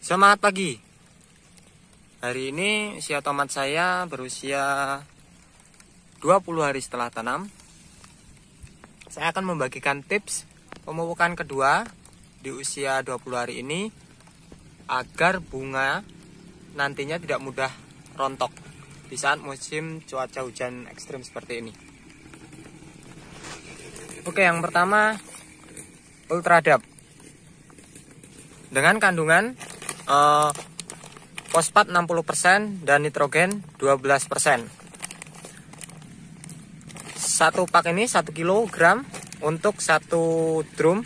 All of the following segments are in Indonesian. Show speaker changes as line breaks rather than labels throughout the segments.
Semangat pagi. Hari ini usia tomat saya berusia 20 hari setelah tanam. Saya akan membagikan tips pemupukan kedua di usia 20 hari ini agar bunga nantinya tidak mudah rontok di saat musim cuaca hujan ekstrim seperti ini. Oke, yang pertama Ultradap dengan kandungan fosfat 60% dan nitrogen 12%. Satu pak ini 1 kg untuk 1 drum.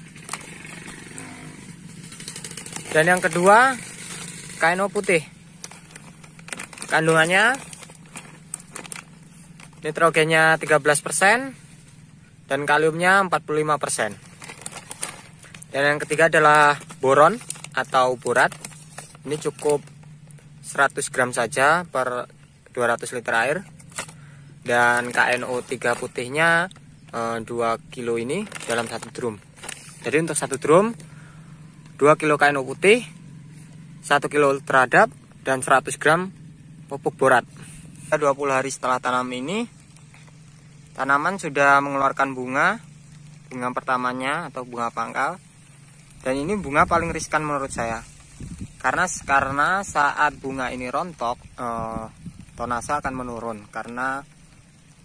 Dan yang kedua KNO putih. Kandungannya nitrogennya 13% dan kaliumnya 45%. Dan yang ketiga adalah boron atau borat. Ini cukup 100 gram saja per 200 liter air. Dan KNO3 putihnya 2 kilo ini dalam 1 drum. Jadi untuk 1 drum 2 kilo KNO putih, 1 kilo Ultradap, dan 100 gram pupuk borat. 20 hari setelah tanam ini, tanaman sudah mengeluarkan bunga pertamanya atau bunga pangkal. Dan ini bunga paling riskan menurut saya. Karena saat bunga ini rontok, tonase akan menurun. Karena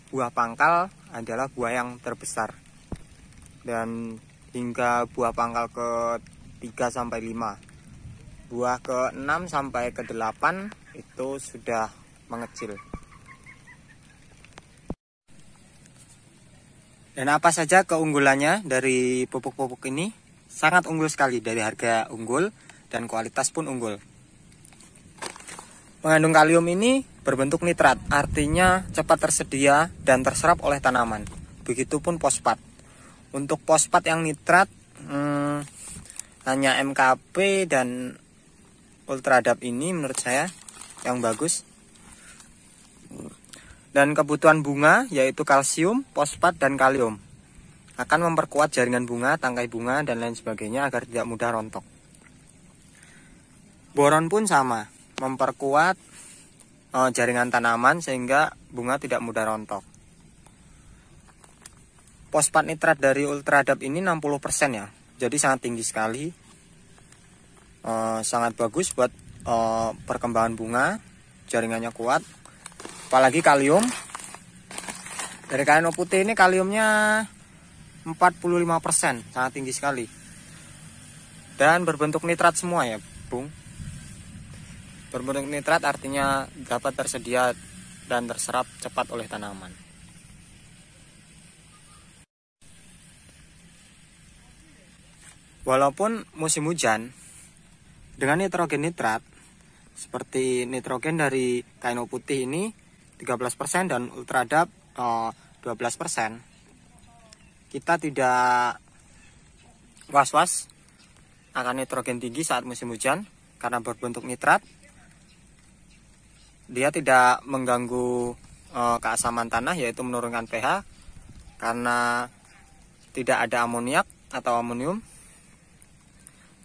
buah pangkal adalah buah yang terbesar. Dan hingga buah pangkal ke 3 sampai 5. Buah ke 6 sampai ke 8 itu sudah mengecil. Dan apa saja keunggulannya dari pupuk-pupuk ini? Sangat unggul sekali, dari harga unggul dan kualitas pun unggul. Mengandung kalium ini berbentuk nitrat, artinya cepat tersedia dan terserap oleh tanaman. Begitupun fosfat. Untuk fosfat yang nitrat hanya MKP dan Ultradap ini menurut saya yang bagus. Dan kebutuhan bunga yaitu kalsium, fosfat, dan kalium akan memperkuat jaringan bunga, tangkai bunga, dan lain sebagainya agar tidak mudah rontok. Boron pun sama, memperkuat jaringan tanaman sehingga bunga tidak mudah rontok. Fosfat nitrat dari Ultradap ini 60% ya, jadi sangat tinggi sekali. Sangat bagus buat perkembangan bunga, jaringannya kuat. Apalagi kalium. Dari KNO putih ini kaliumnya 45%, sangat tinggi sekali. Dan berbentuk nitrat semua ya, Bung. Berbentuk nitrat artinya dapat tersedia dan terserap cepat oleh tanaman. Walaupun musim hujan, dengan nitrogen nitrat seperti nitrogen dari KNO putih ini 13% dan Ultradap 12%, kita tidak was-was akan nitrogen tinggi saat musim hujan karena berbentuk nitrat. Dia tidak mengganggu keasaman tanah, yaitu menurunkan pH karena tidak ada amoniak atau amonium.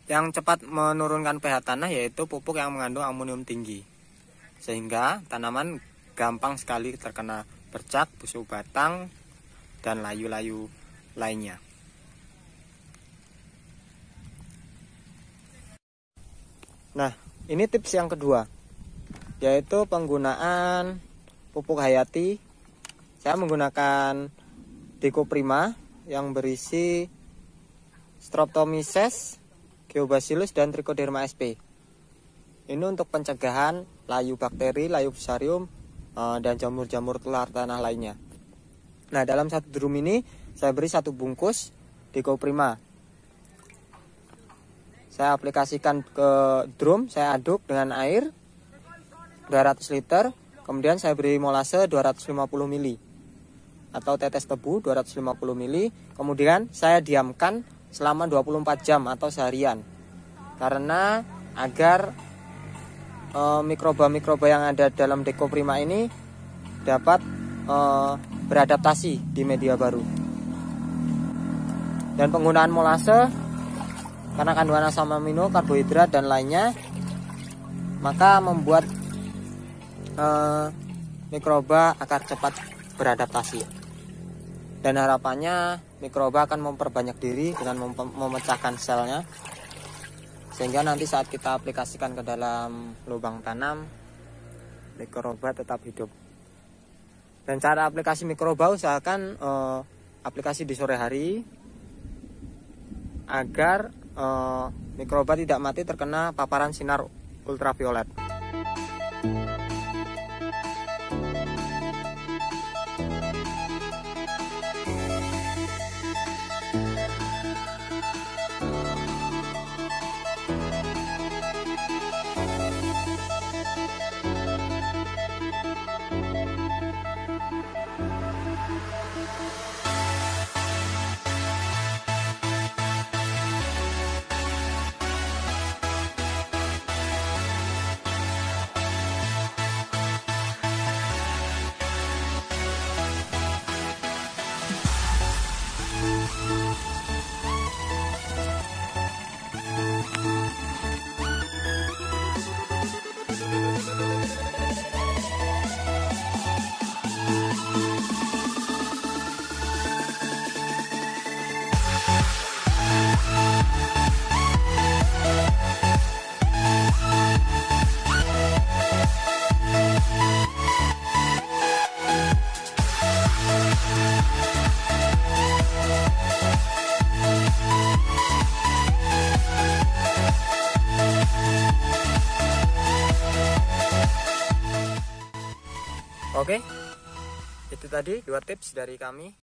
Yang cepat menurunkan pH tanah yaitu pupuk yang mengandung amonium tinggi, sehingga tanaman gampang sekali terkena bercak, busuk batang, dan layu-layu lainnya. Nah, ini tips yang kedua, yaitu penggunaan pupuk hayati. Saya menggunakan Decoprima yang berisi Streptomyces, Geobacillus, dan Trichoderma sp. Ini untuk pencegahan layu bakteri, layu fusarium, dan jamur-jamur tular tanah lainnya. Nah, dalam 1 drum ini saya beri 1 bungkus Decoprima. Saya aplikasikan ke drum, saya aduk dengan air 200 liter, kemudian saya beri molase 250 ml atau tetes tebu 250 ml, kemudian saya diamkan selama 24 jam atau seharian. Karena agar mikroba-mikroba yang ada dalam Decoprima ini dapat beradaptasi di media baru. Dan penggunaan molase karena kandungan asam amino, karbohidrat, dan lainnya maka membuat mikroba akan cepat beradaptasi. Dan harapannya mikroba akan memperbanyak diri dengan memecahkan selnya, sehingga nanti saat kita aplikasikan ke dalam lubang tanam, mikroba tetap hidup. Dan cara aplikasi mikroba, usahakan aplikasi di sore hari agar mikroba tidak mati terkena paparan sinar ultraviolet. Oke, itu tadi 2 tips dari kami.